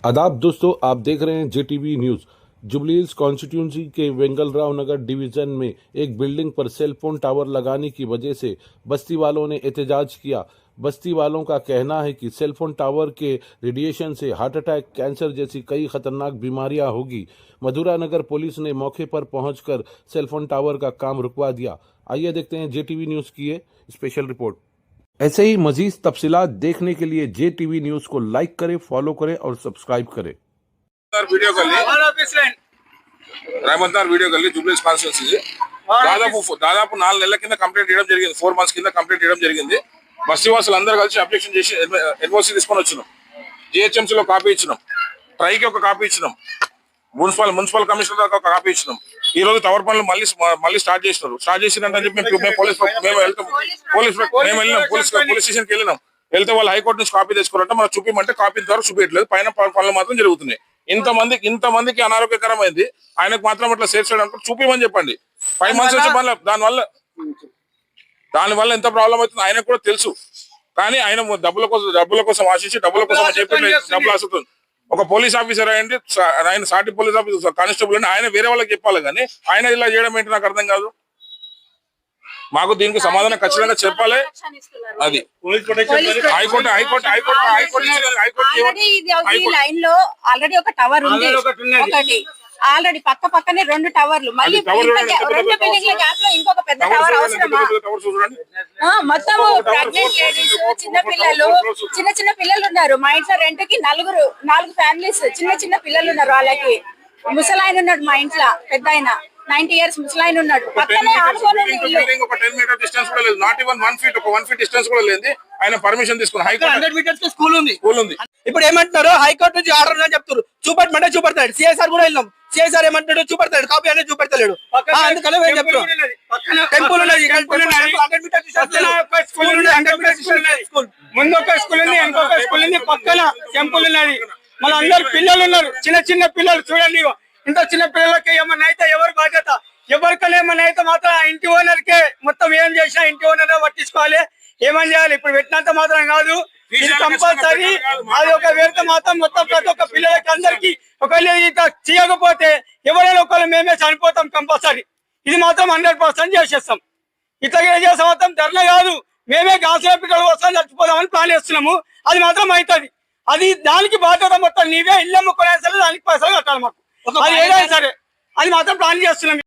आदाब दोस्तों, आप देख रहे हैं जेटीवी न्यूज़। जुबली हिल्स कॉन्स्टिट्यूंसी के वेंगलराव नगर डिवीजन में एक बिल्डिंग पर सेल फोन टावर लगाने की वजह से बस्ती वालों ने एहतजाज किया। बस्ती वालों का कहना है कि सेल फोन टावर के रेडिएशन से हार्ट अटैक, कैंसर जैसी कई खतरनाक बीमारियां होगी। मधुरा नगर पुलिस ने मौके पर पहुंचकर सेल फोन टावर का काम रुकवा दिया। आइए देखते हैं जेटीवी न्यूज़ की ये स्पेशल रिपोर्ट। ऐसे ही मजीद तफसीलात देखने के लिए जेटीवी न्यूज़ को लाइक करें, फॉलो करें और सब्सक्राइब करें। వీడియో రేమంత్ వీడియో కలిగి జూబ్లీస్ కాన్స్టిట్యున్సీ దాదాపు 4 నెలల కింద కంప్లీట్ చేయడం జరిగింది. 4 మంత్స్ కింద కంప్లీట్ చేయడం జరిగింది. బస్తీవాసులు అందరూ కలిసి అప్లికేషన్ చేసి ఎన్ఓసి తీసుకొని వచ్చినాం. జిహెచ్ఎంసీలో కాపీ ఇచ్చినాం, ట్రైకి ఒక కాపీ ఇచ్చినాం, మున్సిపల్ కమిషనర్ ఒక కాపీ ఇచ్చినాం. ఈ రోజు టవర్ పనులు మళ్ళీ స్టార్ట్ చేసినారు. స్టార్ట్ చేసినట్టు చెప్పి పోలీస్ స్టేషన్కి వెళ్ళినాం. వెళ్తే వాళ్ళు హైకోర్టు నుంచి కాపీ తెచ్చుకోవాలంటే మనం చూపించమంటే కాపీ ఇంతవరకు చూపించలేదు. పైన పనులు మాత్రం జరుగుతున్నాయి. ఇంతమందికి అనారోగ్యకరమైంది, ఆయనకు మాత్రం అట్లా సేఫ్ సైడ్ అనుకుంటే చూపించమని చెప్పండి. 5 మంత్స్ నుంచి దానివల్ల ఎంత ప్రాబ్లం అవుతుంది ఆయనకు కూడా తెలుసు. కానీ ఆయన డబ్బుల కోసం ఆశించి డబ్బుల కోసం చెప్పి డబ్బులు ఆశిస్తుంది. ఒక పోలీస్ ఆఫీసర్ అయ్యండి, ఆయన సాటి పోలీస్ ఆఫీసర్ కానిస్టేబుల్ అండి, ఆయన వేరే వాళ్ళకి చెప్పాలి. కానీ ఆయన ఇలా చేయడం ఏంటి నాకు అర్థం కాదు. మాకు దీనికి సమాధానం ఖచ్చితంగా చెప్పాలి. అది హైకోర్టు ఆల్రెడీ ఒక టవర్ ఉంది, ఆల్రెడీ పక్కనే 2 టవర్లు, మళ్ళీ 2 బిల్డింగ్ల గ్యాప్ లో ఇంకొక పెద్ద టవర్ అవసరమా? మొత్తం ప్రెగ్నెంట్ లేడీస్, చిన్న పిల్లలు ఉన్నారు. మా ఇంట్లో రెంట్కి 4 ఫ్యామిలీస్, చిన్న పిల్లలు ఉన్నారు. వాళ్ళకి ముసలాయన ఉన్నాడు మా ఇంట్లో, పెద్ద ఆయన 90 years ముసలాయన ఉన్నాడు. పక్కనే పర్మిషన్ తీసుకుని హైకోర్టు స్కూల్ ఉంది. ఇప్పుడు ఏమంటున్నారు, హైకోర్టు నుంచి ఆర్డర్ అని చెప్తారు. చూపట్టమంటే చూపడతాడు. సిఎస్ఆర్ కూడా వెళ్ళాం. సిఎస్ఆర్ ఏమంటాడు, చూపడతాడు. కాపీ అనేది చూపెడతలేడు. అందుకనే చెప్తారు. టెంపుల్ ముందు ఒక స్కూల్ ఉంది, ఇంకొక స్కూల్ ఉంది, పక్కన టెంపుల్ ఉన్నది. మన అందరు పిల్లలు ఉన్నారు, చిన్న పిల్లలు. చూడండి, ఇంత చిన్న పిల్లలకి ఏమన్నా అయితే ఎవరు బాధ్యత? ఎవరికైనా ఏమన్నా అయితే మాత్రం ఇంటి ఓనర్ కే మొత్తం ఏం చేసినా ఇంటి ఓనర్ పట్టించుకోవాలి. ఏమని చేయాలి? ఇప్పుడు పెట్టినంత మాత్రం కాదు, ఇది కంపల్సరీ. అది ఒక వేరే మాత్రం మొత్తం ప్రతి ఒక్క పిల్లలకి అందరికి ఒకవేళ చేయకపోతే ఎవరైనా ఒకళ్ళు మేమే చనిపోతాం కంపల్సరీ. ఇది మాత్రం 100% చేసేస్తాం. ఇట్లా చేసే మాత్రం ధరణ కాదు, మేమే గ్యాస్ పిల్లలు వస్తాం చచ్చిపోదామని ప్లాన్ చేస్తున్నాము. అది మాత్రం అవుతుంది. అది దానికి బాధ్యత మొత్తం నీవే. ఇల్లు అమ్ముకునే సరే దానికి పైసలు కట్టాలి మాకు. అది ఏదైనా సరే అది మాత్రం ప్లాన్ చేస్తున్నాం.